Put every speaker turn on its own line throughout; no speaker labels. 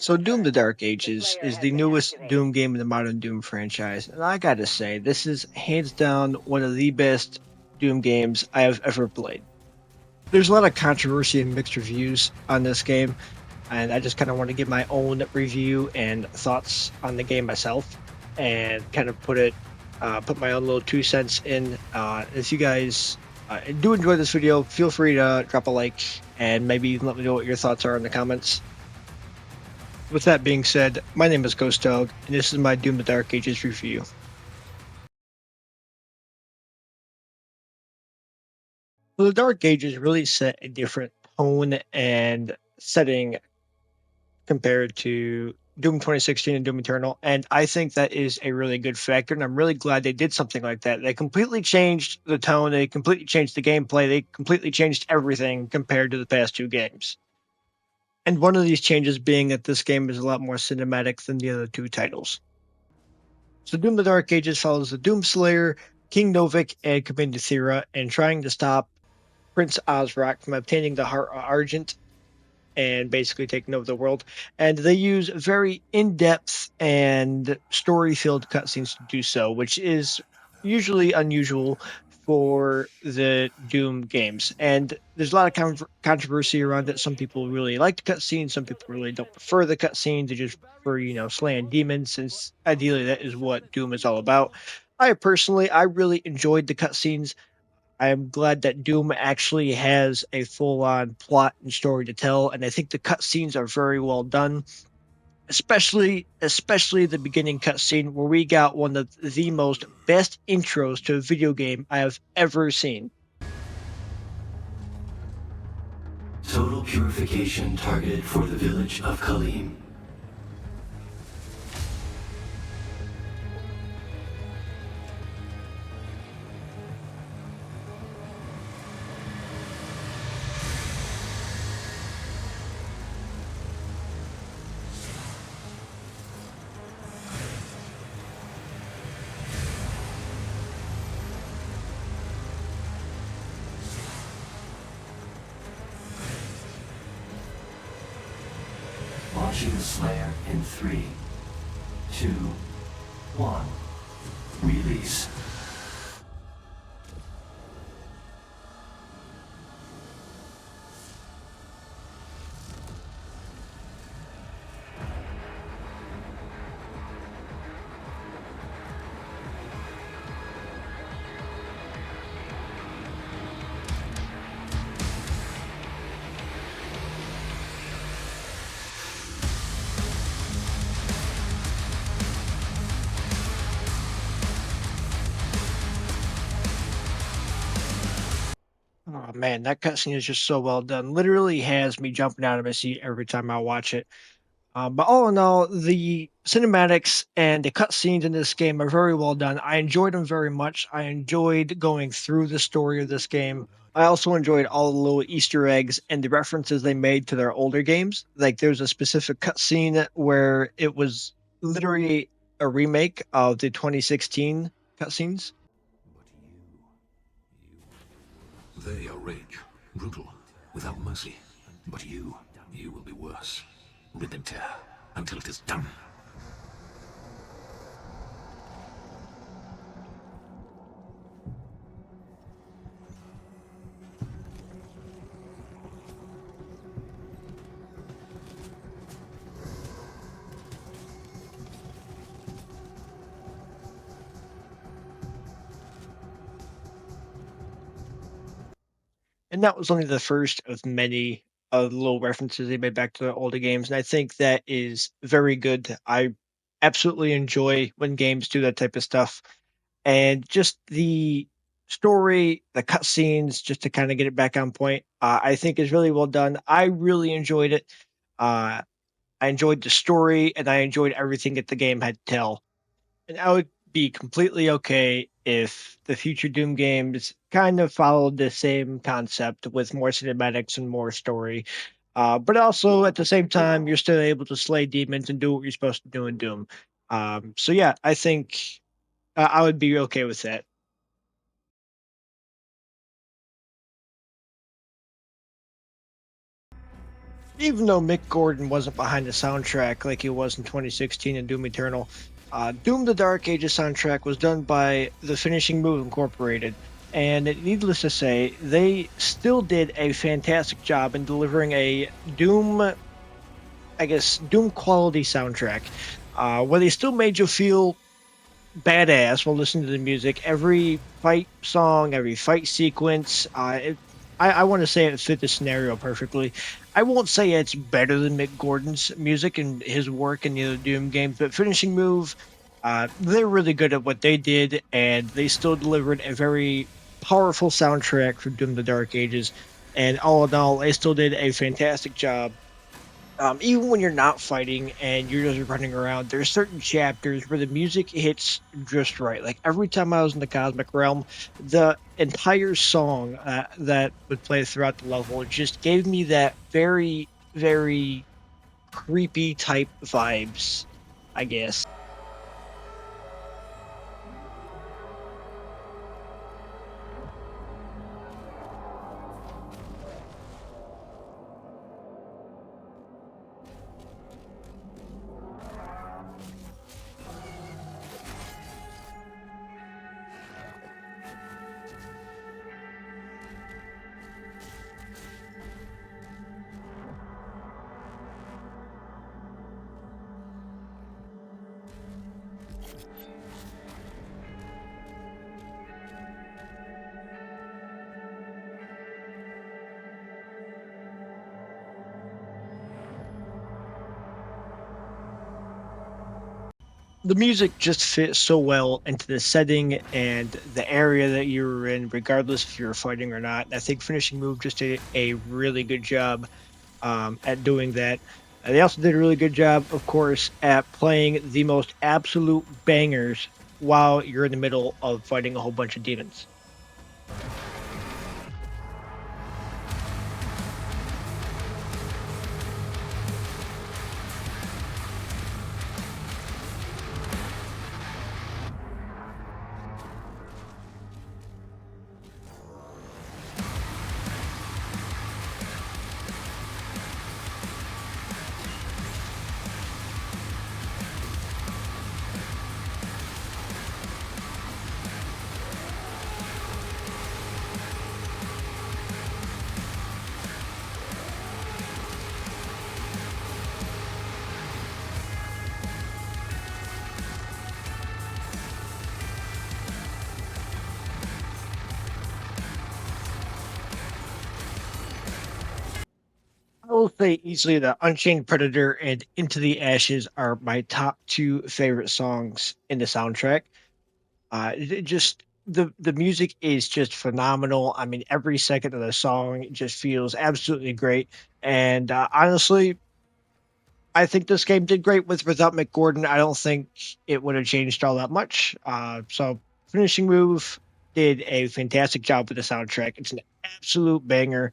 So Doom: The Dark Ages is the newest Doom game in the modern Doom franchise, and I gotta say, this is hands down one of the best Doom games I have ever played. There's a lot of controversy and mixed reviews on this game, and I just kind of want to give my own review and thoughts on the game myself, and kind of put my own little 2 cents in. If you guys do enjoy this video, feel free to drop a like, and maybe you can let me know what your thoughts are in the comments. With that being said, my name is GhostDog, and this is my Doom: The Dark Ages review. So the Dark Ages really set a different tone and setting compared to Doom 2016 and Doom Eternal, and I think that is a really good factor, and I'm really glad they did something like that. They completely changed the tone, they completely changed the gameplay, they completely changed everything compared to the past two games. And one of these changes being that this game is a lot more cinematic than the other two titles. So Doom: The Dark Ages follows the Doomslayer, King Novik, and Commander Thera, and trying to stop Prince Ozrock from obtaining the Heart Argent and basically taking over the world. And they use very in-depth and story-filled cutscenes to do so, which is usually unusual for the Doom games. And there's a lot of controversy around it. Some people really like the cutscenes, some people really don't prefer the cutscenes. They just prefer, slaying demons, since ideally that is what Doom is all about. I really enjoyed the cutscenes. I am glad that Doom actually has a full-on plot and story to tell, and I think the cutscenes are very well done. Especially the beginning cutscene where we got one of the most best intros to a video game I have ever seen.
Total purification targeted for the village of Kalim. Launching the Slayer in 3, 2, 1. Release.
Oh man, that cutscene is just so well done. Literally has me jumping out of my seat every time I watch it. But all in all, the cinematics and the cutscenes in this game are very well done. I enjoyed them very much. I enjoyed going through the story of this game. I also enjoyed all the little Easter eggs and the references they made to their older games. Like there's a specific cutscene where it was literally a remake of the 2016 cutscenes.
They are rage, brutal, without mercy. But you will be worse. Rip and tear until it is done.
And that was only the first of many little references they made back to the older games. And I think that is very good. I absolutely enjoy when games do that type of stuff. And just the story, the cutscenes, just to kind of get it back on point, I think is really well done. I really enjoyed it. Uh, I enjoyed the story, and I enjoyed everything that the game had to tell. And I would be completely okay if the future Doom games kind of followed the same concept with more cinematics and more story. But also at the same time, you're still able to slay demons and do what you're supposed to do in Doom. So yeah, I think I would be okay with that. Even though Mick Gordon wasn't behind the soundtrack like he was in 2016 in Doom Eternal, Doom the Dark Ages soundtrack was done by the Finishing Move Incorporated. And needless to say, they still did a fantastic job in delivering a Doom, I guess, Doom quality soundtrack, where they still made you feel badass while listening to the music. Every fight song, every fight sequence, I want to say it fit the scenario perfectly. I won't say it's better than Mick Gordon's music and his work in the other Doom games, but Finishing Move, they're really good at what they did, and they still delivered a very powerful soundtrack for Doom the Dark Ages. And all in all, they still did a fantastic job, even when you're not fighting and you're just running around, there's certain chapters where the music hits just right. Like every time I was in the Cosmic Realm, the entire song that would play throughout the level just gave me that very, very creepy type vibes, I guess. The music just fits so well into the setting and the area that you were in, regardless if you were fighting or not. And I think Finishing Move just did a really good job at doing that. They also did a really good job, of course, at playing the most absolute bangers while you're in the middle of fighting a whole bunch of demons. I will say easily that Unchained Predator and Into the Ashes are my top two favorite songs in the soundtrack. Just the music is just phenomenal. I mean, every second of the song just feels absolutely great. And honestly, I think this game did great without McGordon. I don't think it would have changed all that much. So Finishing Move did a fantastic job with the soundtrack. It's an absolute banger,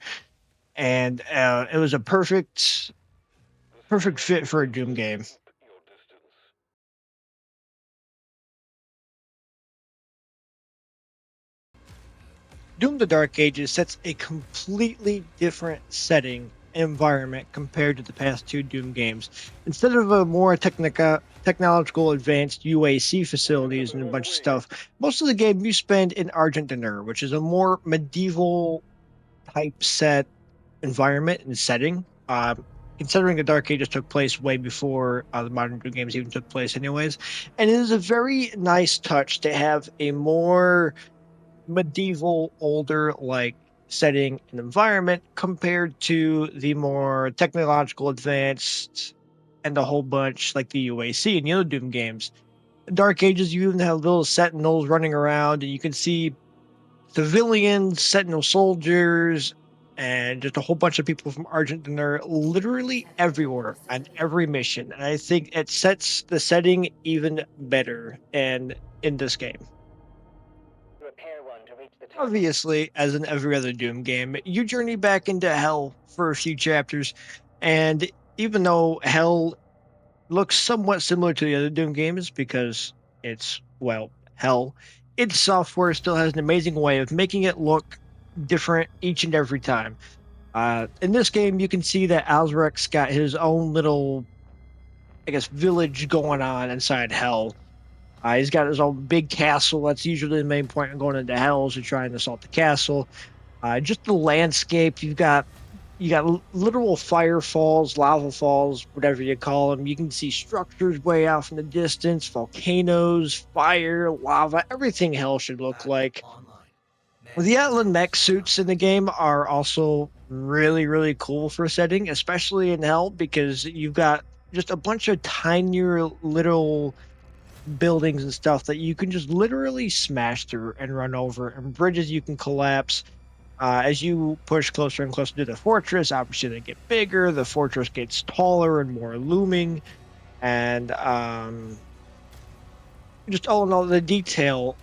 and it was a perfect fit for a Doom game. Doom: The Dark Ages sets a completely different setting and environment compared to the past two Doom games. Instead of a more technological advanced UAC facilities and a bunch of stuff, most of the game you spend in Argent which is a more medieval type set environment and setting. Considering the Dark Ages took place way before the modern Doom games even took place, anyways, and it is a very nice touch to have a more medieval, older like setting and environment compared to the more technological advanced and a whole bunch like the UAC and the other Doom games. Dark Ages, you even have little sentinels running around, and you can see civilians, sentinel soldiers, and just a whole bunch of people from Argentina literally everywhere on every mission. And I think it sets the setting even better and in this game. Obviously, as in every other Doom game, you journey back into Hell for a few chapters, and even though Hell looks somewhat similar to the other Doom games because it's, well, Hell, its software still has an amazing way of making it look different each and every time. In this game, you can see that Alzrek's got his own little, I guess, village going on inside Hell. He's got his own big castle. That's usually the main point of going into Hell is to try and assault the castle. Just the landscape, you got literal fire falls, lava falls, whatever you call them. You can see structures way off in the distance, volcanoes, fire, lava, everything Hell should look like. The Atlan mech suits in the game are also really, really cool for setting, especially in Hell, because you've got just a bunch of tinier little buildings and stuff that you can just literally smash through and run over, and bridges you can collapse. As you push closer and closer to the fortress, obviously they get bigger, the fortress gets taller and more looming, and just all in all, the detail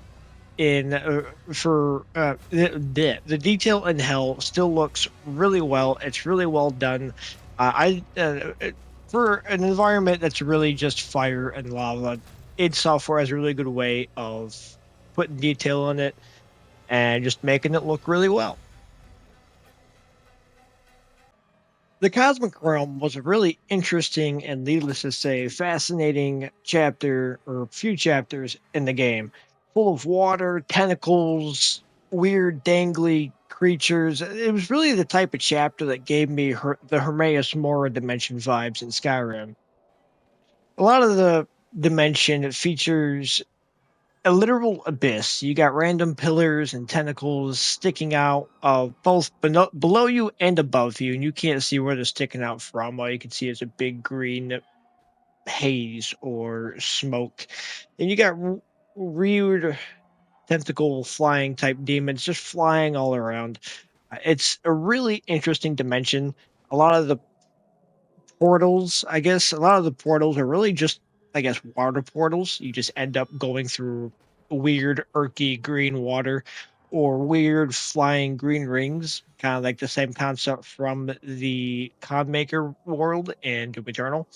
in for the detail in Hell still looks really well. It's really well done. For an environment that's really just fire and lava, id Software has a really good way of putting detail in it and just making it look really well. The Cosmic Realm was a really interesting and, needless to say, fascinating chapter or few chapters in the game. Full of water, tentacles, weird, dangly creatures. It was really the type of chapter that gave me the Hermaeus Mora dimension vibes in Skyrim. A lot of the dimension features a literal abyss. You got random pillars and tentacles sticking out of both below you and above you, and you can't see where they're sticking out from. All you can see is a big green haze or smoke. And you got weird tentacle flying type demons just flying all around. It's a really interesting dimension. A lot of the portals, I guess, a lot of the portals are really just, I guess, water portals. You just end up going through weird, irky green water or weird flying green rings, kind of like the same concept from the Codemaker world and Doom Eternal.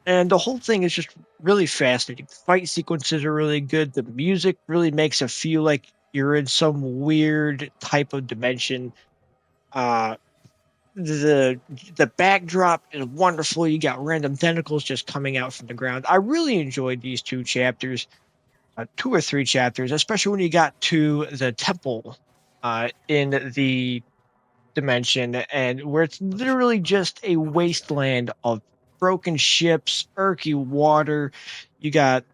And the whole thing is just really fascinating. Fight sequences are really good. The music really makes it feel like you're in some weird type of dimension. Uh, the the backdrop is wonderful. You got random tentacles just coming out from the ground. I really enjoyed these two chapters, two or three chapters, especially when you got to the temple in the dimension, and where it's literally just a wasteland of broken ships, murky water. You got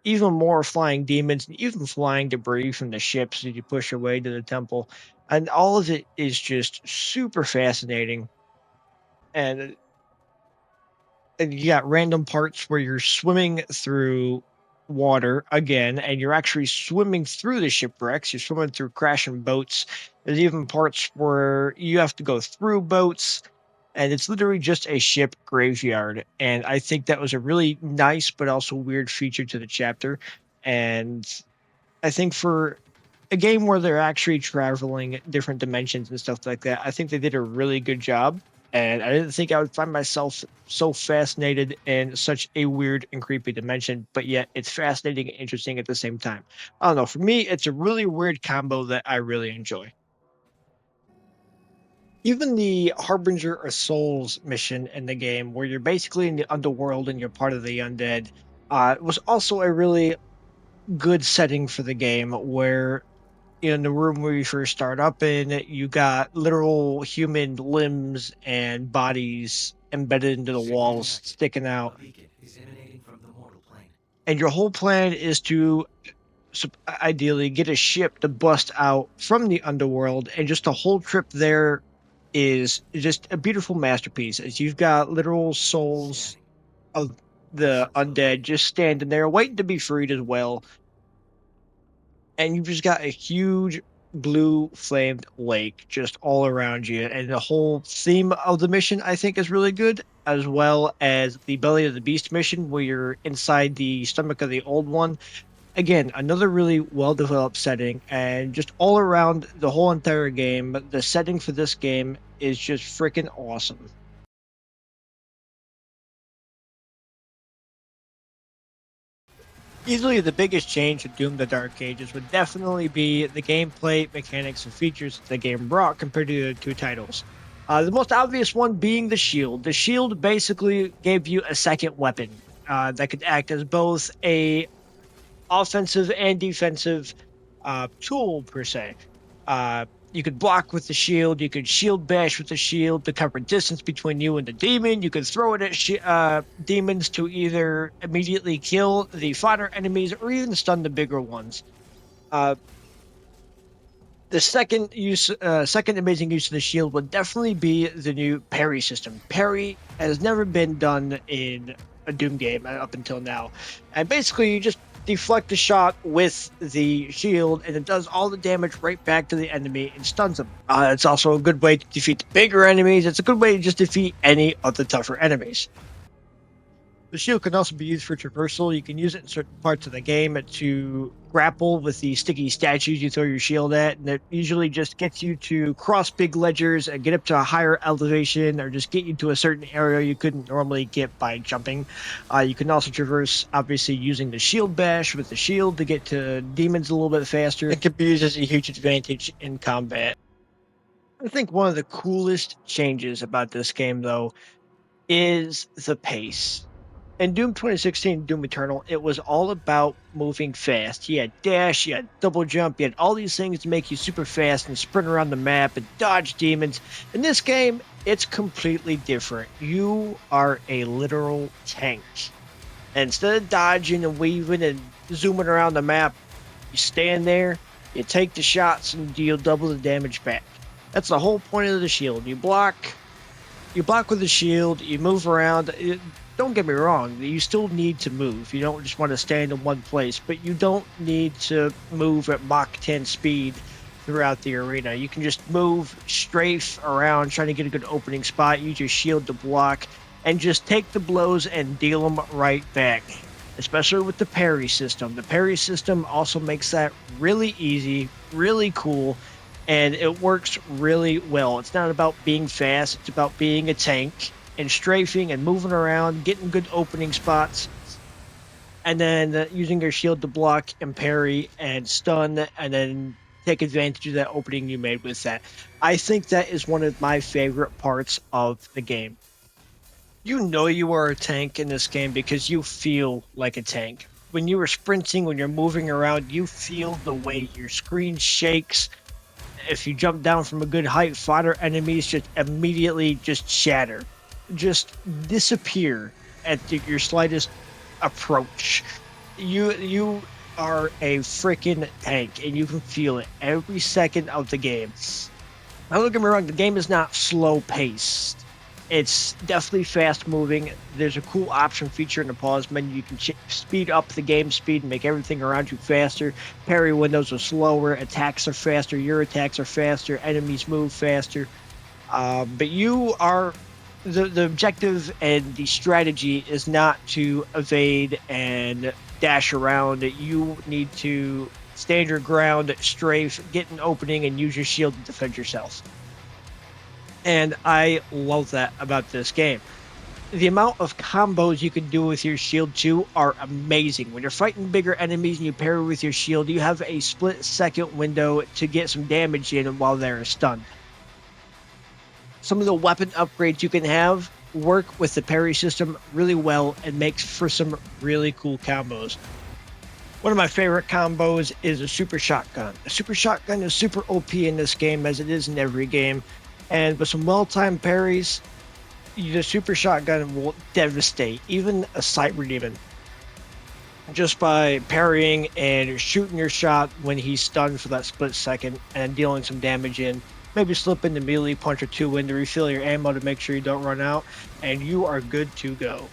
even more flying demons and even flying debris from the ships as you push your way to the temple. And all of it is just super fascinating. And you got random parts where you're swimming through water again, and you're actually swimming through the shipwrecks. You're swimming through crashing boats. There's even parts where you have to go through boats, and it's literally just a ship graveyard. And I think that was a really nice but also weird feature to the chapter. And I think for a game where they're actually traveling different dimensions and stuff like that, I think they did a really good job. And I didn't think I would find myself so fascinated in such a weird and creepy dimension, but yet it's fascinating and interesting at the same time. I don't know. For me, it's a really weird combo that I really enjoy. Even the Harbinger of Souls mission in the game, where you're basically in the underworld and you're part of the undead, was also a really good setting for the game where in the room where you first start up in, you got literal human limbs and bodies embedded into the walls, sticking out. And your whole plan is to ideally get a ship to bust out from the underworld, and just the whole trip there is just a beautiful masterpiece. As you've got literal souls of the undead just standing there waiting to be freed as well, and you've just got a huge blue flamed lake just all around you. And the whole theme of the mission, I think, is really good, as well as the Belly of the Beast mission, where you're inside the stomach of the old one. Again, another really well developed setting, and just all around the whole entire game, the setting for this game is just freaking awesome. Easily the biggest change to Doom the Dark Ages would definitely be the gameplay, mechanics, and features that the game brought compared to the two titles. The most obvious one being the shield. The shield basically gave you a second weapon that could act as both a offensive and defensive tool per se. You could block with the shield. You could shield bash with the shield to cover distance between you and the demon. You could throw it at demons to either immediately kill the fodder enemies or even stun the bigger ones. Uh, the second amazing use of the shield would definitely be the new parry system. Parry has never been done in a Doom game up until now, and basically you just deflect the shot with the shield, and it does all the damage right back to the enemy and stuns them. It's also a good way to defeat the bigger enemies. It's a good way to just defeat any of the tougher enemies. The shield can also be used for traversal. You can use it in certain parts of the game to grapple with the sticky statues you throw your shield at, and it usually just gets you to cross big ledgers and get up to a higher elevation, or just get you to a certain area you couldn't normally get by jumping. You can also traverse, obviously, using the shield bash with the shield to get to demons a little bit faster. It can be used as a huge advantage in combat. I think one of the coolest changes about this game, though, is the pace. In Doom 2016, Doom Eternal, it was all about moving fast. You had dash, you had double jump, you had all these things to make you super fast and sprint around the map and dodge demons. In this game, it's completely different. You are a literal tank. And instead of dodging and weaving and zooming around the map, you stand there, you take the shots, and deal double the damage back. That's the whole point of the shield. You block with the shield, you move around. Don't get me wrong, you still need to move. You don't just want to stand in one place, but you don't need to move at Mach 10 speed throughout the arena. You can just move, strafe around, trying to get a good opening spot, use your shield to block, and just take the blows and deal them right back, especially with the parry system. The parry system also makes that really easy, really cool, and it works really well. It's not about being fast, it's about being a tank and strafing and moving around, getting good opening spots, and then using your shield to block and parry and stun, and then take advantage of that opening you made with that. I think that is one of my favorite parts of the game. You know you are a tank in this game because you feel like a tank. When you are sprinting, when you're moving around, you feel the weight. Your screen shakes. If you jump down from a good height, fodder enemies just immediately just shatter, just disappear at your slightest approach. You are a freaking tank, and you can feel it every second of the game. Now, don't get me wrong, the game is not slow paced. It's definitely fast moving. There's a cool option feature in the pause menu. You can speed up the game speed and make everything around you faster. Parry windows are slower. Attacks are faster. Your attacks are faster. Enemies move faster. But you are the objective and the strategy is not to evade and dash around. You need to stand your ground, strafe, get an opening, and use your shield to defend yourself. And I love that about this game. The amount of combos you can do with your shield too are amazing. When you're fighting bigger enemies and you parry with your shield, you have a split-second window to get some damage in while they're stunned. Some of the weapon upgrades you can have work with the parry system really well and makes for some really cool combos. One of my favorite combos is a super shotgun. A super shotgun is super OP in this game, as it is in every game. And with some well-timed parries, the super shotgun will devastate even a cyber demon. Just by parrying and shooting your shot when he's stunned for that split second and dealing some damage in. Maybe slip in the melee punch or two in to refill your ammo to make sure you don't run out, and you are good to go.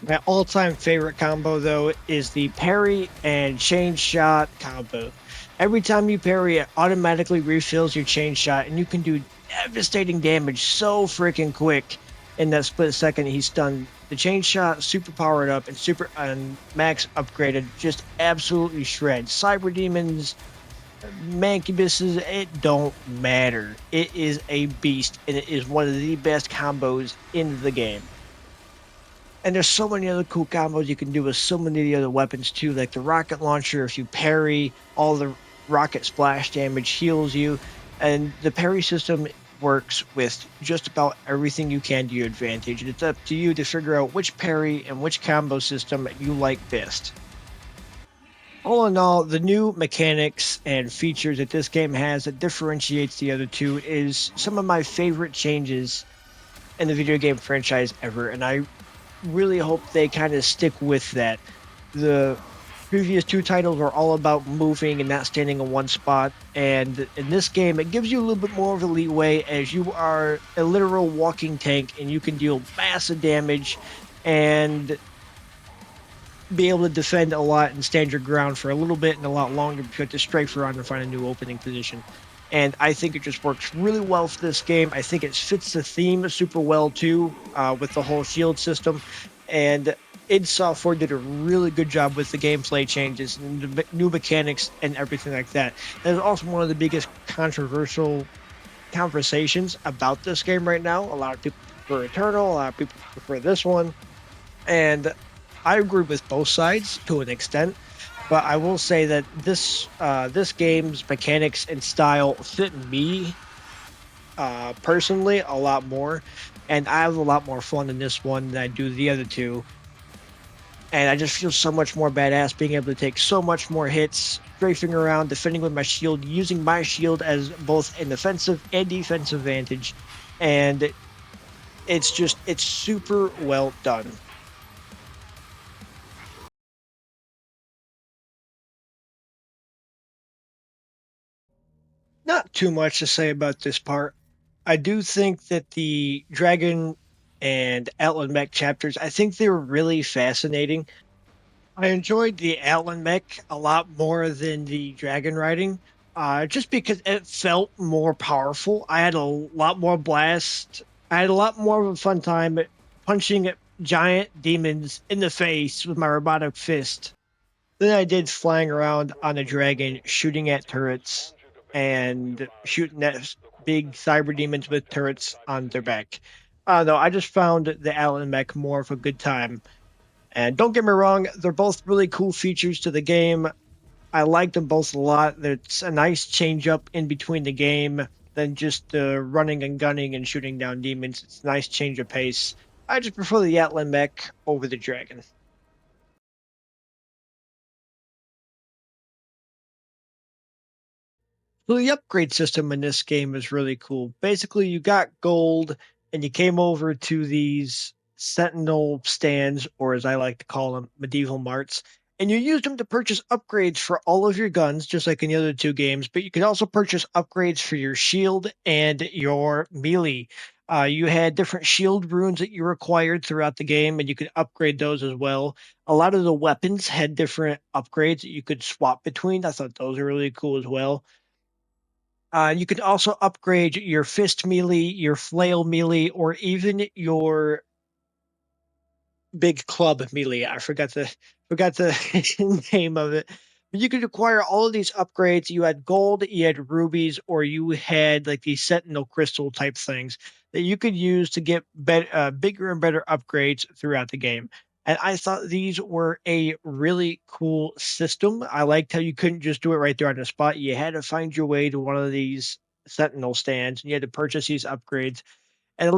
My all-time favorite combo, though, is the parry and chain shot combo. Every time you parry, it automatically refills your chain shot, and you can do devastating damage so freaking quick in that split second he's stunned. The chain shot, super powered up and max upgraded, just absolutely shreds. Cyber demons, mancubuses, it don't matter. It is a beast, and it is one of the best combos in the game. And there's so many other cool combos you can do with so many of the other weapons too, like the rocket launcher. If you parry, all the rocket splash damage heals you, and the parry system works with just about everything you can to your advantage. And it's up to you to figure out which parry and which combo system you like best. All in all, the new mechanics and features that this game has that differentiates the other two is some of my favorite changes in the video game franchise ever, and I really hope they kind of stick with that. The previous two titles were all about moving and not standing in one spot, and in this game, it gives you a little bit more of a leeway as you are a literal walking tank and you can deal massive damage and be able to defend a lot and stand your ground for a little bit and a lot longer because you have to strafe around and find a new opening position. And I think it just works really well for this game. I think it fits the theme super well too, with the whole shield system. And id Software did a really good job with the gameplay changes and the new mechanics and everything like that. That is also one of the biggest controversial conversations about this game right now. A lot of people prefer Eternal, a lot of people prefer this one. And I agree with both sides to an extent, but I will say that this game's mechanics and style fit me personally a lot more, and I have a lot more fun in this one than I do the other two. And I just feel so much more badass being able to take so much more hits, strafing around, defending with my shield, using my shield as both an offensive and defensive advantage, and it's super well done. Not too much to say about this part. I do think that the Dragon and Atlan Mech chapters, I think they were really fascinating. I enjoyed the Atlan Mech a lot more than the Dragon riding, just because it felt more powerful. I had a lot more blast. I had a lot more of a fun time punching giant demons in the face with my robotic fist than I did flying around on a dragon, shooting at turrets and shooting at big cyber demons with turrets on their back. I don't know. I just found the Alan Mech more of a good time. And don't get me wrong, they're both really cool features to the game. I like them both a lot. It's a nice change up in between the game than just running and gunning and shooting down demons. It's a nice change of pace. I just prefer the Atlan Mech over the Dragon. So the upgrade system in this game is really cool. Basically, you got gold and you came over to these Sentinel stands, or as I like to call them, medieval marts, and you used them to purchase upgrades for all of your guns, just like in the other two games. But you could also purchase upgrades for your shield and your melee. You had different shield runes that you required throughout the game, and you could upgrade those as well. A lot of the weapons had different upgrades that you could swap between. I thought those were really cool as well. You can also upgrade your fist melee, your flail melee, or even your big club melee. I forgot the name of it. But you could acquire all of these upgrades. You had gold, you had rubies, or you had like these sentinel crystal type things that you could use to get bigger and better upgrades throughout the game. And I thought these were a really cool system. I liked how you couldn't just do it right there on the spot. You had to find your way to one of these sentinel stands and you had to purchase these upgrades. And uh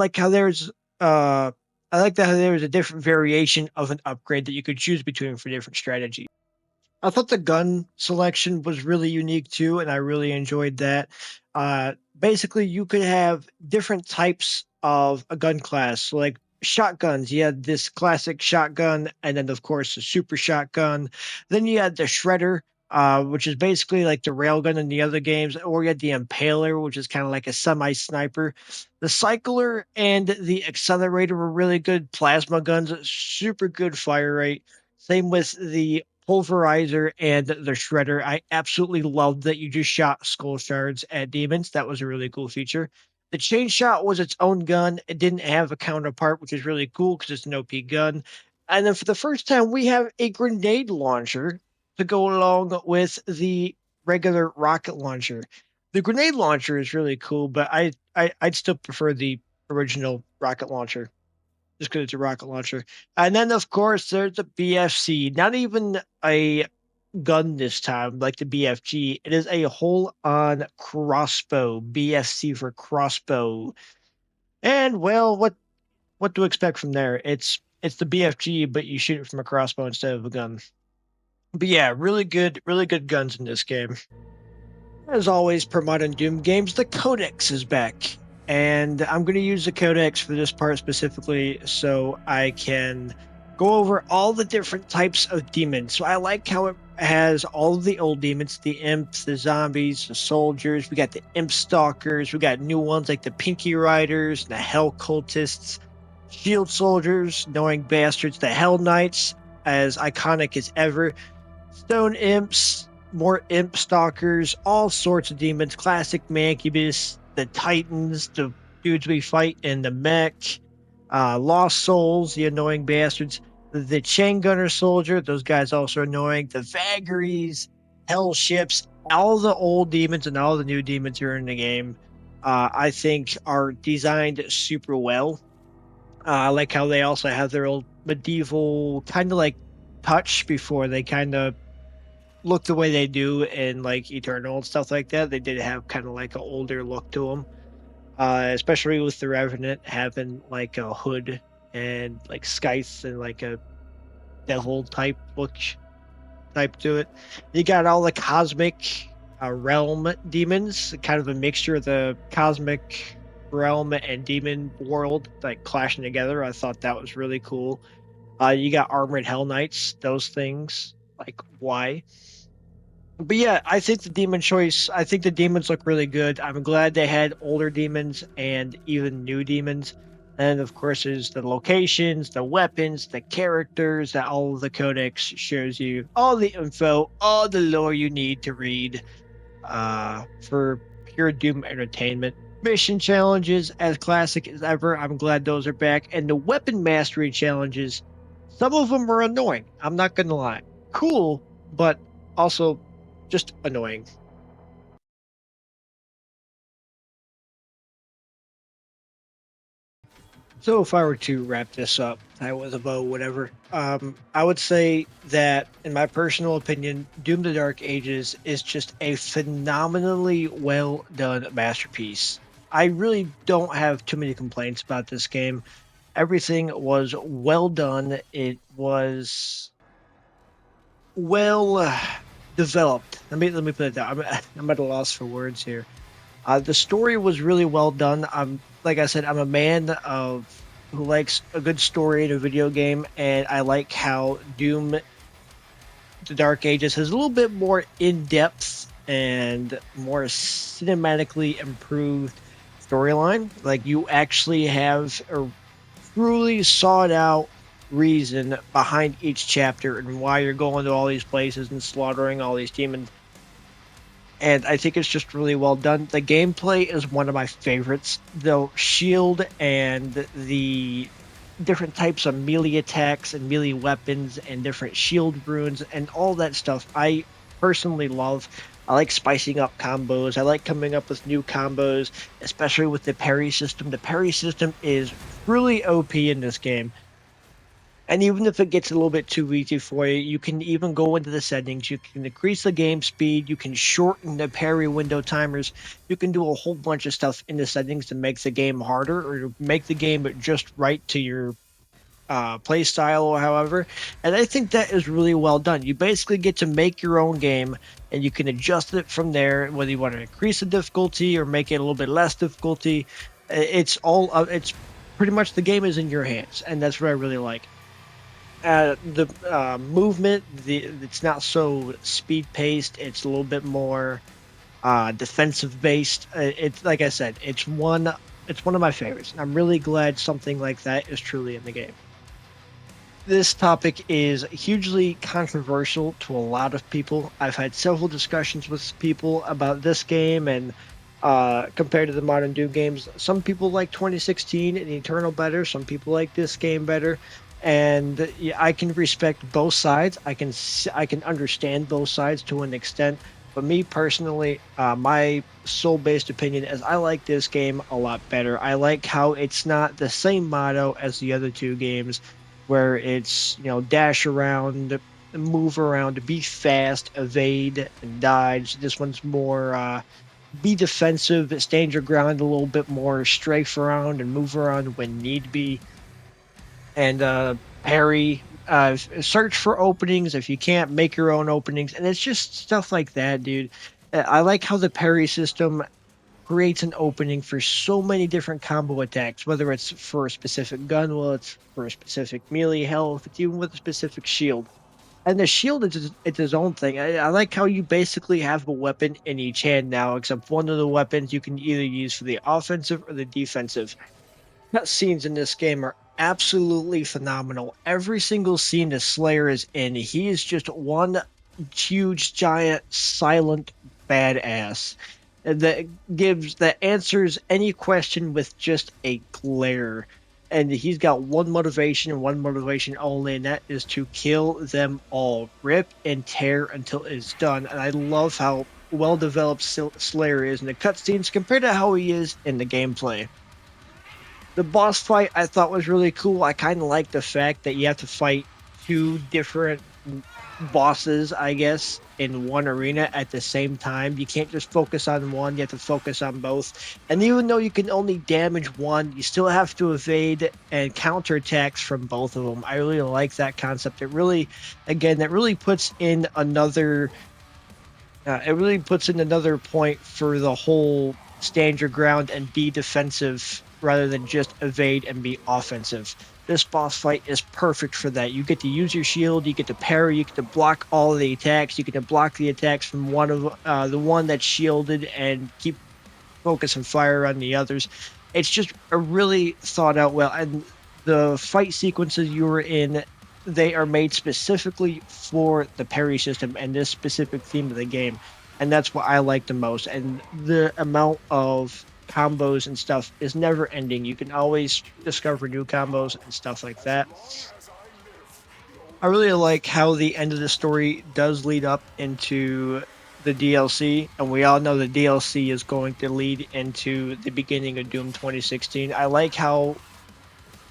I like that there's a different variation of an upgrade that you could choose between for different strategies. I thought the gun selection was really unique too, and I really enjoyed that. Basically, you could have different types of a gun class. So like shotguns, you had this classic shotgun, and then of course the super shotgun. Then you had the shredder, which is basically like the railgun in the other games, or you had the impaler, which is kind of like a semi sniper. The cycler and the accelerator were really good plasma guns, super good fire rate. Same with the pulverizer and the shredder. I absolutely loved that you just shot skull shards at demons. That was a really cool feature. The chain shot was its own gun. It didn't have a counterpart, which is really cool because it's an OP gun. And then for the first time, we have a grenade launcher to go along with the regular rocket launcher. The grenade launcher is really cool, but I'd still prefer the original rocket launcher. just because it's a rocket launcher. And then, of course, there's the BFC. Not even a gun this time, like the BFG. It is a whole-on crossbow. BFC for crossbow. And well, what to expect from there? It's the BFG, but you shoot it from a crossbow instead of a gun. But yeah, really good guns in this game. As always, per Modern Doom games, the codex is back. And I'm going to use the codex for this part specifically so I can go over all the different types of demons. So I like how it has all of the old demons, the imps, the zombies, the soldiers. We got the imp stalkers. We got new ones like the Pinky Riders, the Hell Cultists, Shield Soldiers, Knowing Bastards, the Hell Knights, as iconic as ever. Stone Imps, more Imp Stalkers, all sorts of demons, classic Mancubus, the Titans, the dudes we fight in the mech, Lost Souls, the annoying bastards, the Chain Gunner Soldier, those guys also annoying, the Vagaries, Hell Ships, all the old demons and all the new demons here in the game, I think are designed super well. I like how they also have their old medieval kind of like touch before they kind of look the way they do in like Eternal and stuff like that. They did have kind of like an older look to them, especially with the Revenant having like a hood and like scythes and like a devil type look type to it. You got all the cosmic realm demons, kind of a mixture of the cosmic realm and demon world like clashing together. I thought that was really cool. You got armored hell knights, those things. Like why? But yeah, I think the demon choice, I think the demons look really good. I'm glad they had older demons and even new demons. And of course, there's the locations, the weapons, the characters that all of the codex shows you, all the info, all the lore you need to read for pure Doom entertainment. Mission challenges, as classic as ever. I'm glad those are back. And the weapon mastery challenges, some of them are annoying. I'm not going to lie. Cool, but also just annoying. So if I were to wrap this up, I with a bow, whatever, I would say that, in my personal opinion, Doom: The Dark Ages is just a phenomenally well done masterpiece. I really don't have too many complaints about this game. Everything was well done. It was well developed. Let me put it down. I'm at a loss for words here. The story was really well done. I'm like I said, I'm a man of who likes a good story in a video game, and I like how Doom: The Dark Ages has a little bit more in depth and more cinematically improved storyline. Like you actually have a truly sought out reason behind each chapter and why you're going to all these places and slaughtering all these demons, and I think it's just really well done. The gameplay is one of my favorites. The shield and the different types of melee attacks and melee weapons and different shield runes and all that stuff I personally love. I like spicing up combos. I like coming up with new combos, especially with the parry system. The parry system is really OP in this game. And even if it gets a little bit too easy for you, you can even go into the settings. You can increase the game speed. You can shorten the parry window timers. You can do a whole bunch of stuff in the settings to make the game harder or to make the game just right to your play style or however. And I think that is really well done. You basically get to make your own game and you can adjust it from there, whether you want to increase the difficulty or make it a little bit less difficulty. It's pretty much the game is in your hands. And that's what I really like. The movement, it's not so speed paced. It's a little bit more defensive based. It's like I said, it's one of my favorites. I'm really glad something like that is truly in the game. This topic is hugely controversial to a lot of people. I've had several discussions with people about this game and compared to the modern Doom games. Some people like 2016 and Eternal better. Some people like this game better. And yeah, I can respect both sides. I can understand both sides to an extent, But me personally, my soul-based opinion is I like this game a lot better. I like how it's not the same motto as the other two games, where it's, dash around, move around, be fast, evade, and dodge. This one's more be defensive, stand your ground a little bit more, strafe around and move around when need be, and parry, search for openings. If you can't, make your own openings, and it's just stuff like that, dude. I like how the parry system creates an opening for so many different combo attacks, whether it's for a specific gun, well, it's for a specific melee health, it's even with a specific shield. And the shield it's its own thing. I like how you basically have a weapon in each hand now, except one of the weapons you can either use for the offensive or the defensive. Scenes in this game are absolutely phenomenal. Every single scene the Slayer is in, he is just one huge, giant, silent badass that answers any question with just a glare. And he's got one motivation and one motivation only, and that is to kill them all, rip and tear until it's done. And I love how well developed Slayer is in the cutscenes compared to how he is in the gameplay. The boss fight I thought was really cool. I kind of like the fact that you have to fight two different bosses, I guess, in one arena at the same time. You can't just focus on one, you have to focus on both. And even though you can only damage one, you still have to evade and counterattacks from both of them. I really like that concept. That really puts in another point for the whole stand your ground and be defensive rather than just evade and be offensive. This boss fight is perfect for that. You get to use your shield, you get to parry, you get to block all of the attacks, you get to block the attacks from the one that's shielded and keep focus and fire on the others. It's just a really thought out well, and the fight sequences you were in, they are made specifically for the parry system and this specific theme of the game, and that's what I like the most. And the amount of combos and stuff is never ending. You can always discover new combos and stuff like that. I really like how the end of the story does lead up into the DLC, and we all know the DLC is going to lead into the beginning of Doom 2016. I like how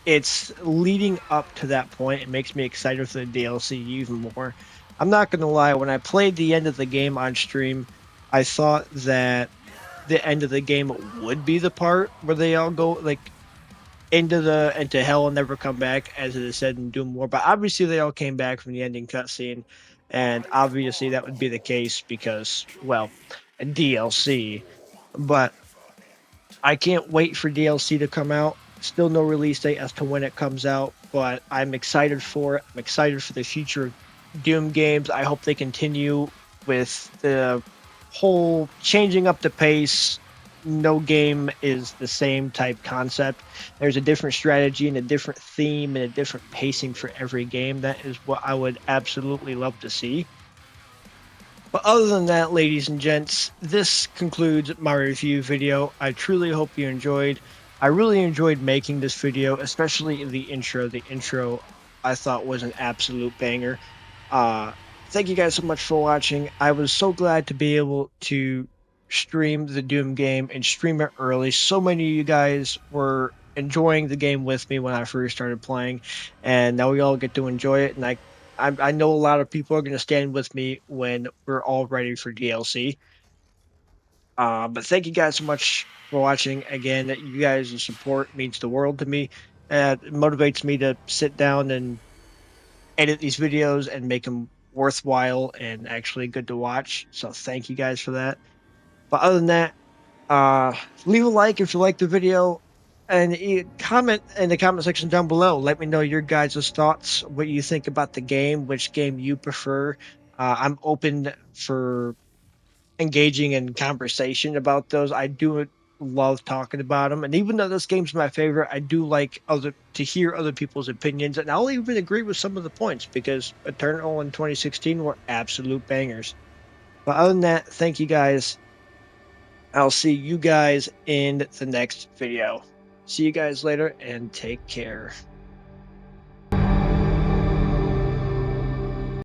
it's leading up to that point. It makes me excited for the DLC even more. I'm not going to lie, when I played the end of the game on stream, I thought that the end of the game would be the part where they all go like into hell and never come back, as it is said in Doom War. But obviously, they all came back from the ending cutscene, and obviously that would be the case because, well, a DLC. But I can't wait for DLC to come out. Still no release date as to when it comes out, but I'm excited for it. I'm excited for the future of Doom games. I hope they continue with the whole changing up the pace. No game is the same type concept. There's a different strategy and a different theme and a different pacing for every game. That is what I would absolutely love to see. But other than that, ladies and gents, this concludes my review video. I truly hope you enjoyed. I really enjoyed making this video, especially the intro. The intro I thought was an absolute banger. Thank you guys so much for watching. I was so glad to be able to stream the Doom game and stream it early. So many of you guys were enjoying the game with me when I first started playing, and now we all get to enjoy it. And I know a lot of people are going to stand with me when we're all ready for DLC. But thank you guys so much for watching. Again, you guys' support means the world to me. It motivates me to sit down and edit these videos and make them worthwhile and actually good to watch. So thank you guys for that. But other than that, leave a like if you like the video, and comment in the comment section down below. Let me know your guys' thoughts, what you think about the game, which game you prefer. I'm open for engaging in conversation about those. I do love talking about them, and even though this game's my favorite, I do like to hear other people's opinions, and I'll even agree with some of the points because Eternal and 2016 were absolute bangers. But other than that, thank you guys. I'll see you guys in the next video. See you guys later and take care.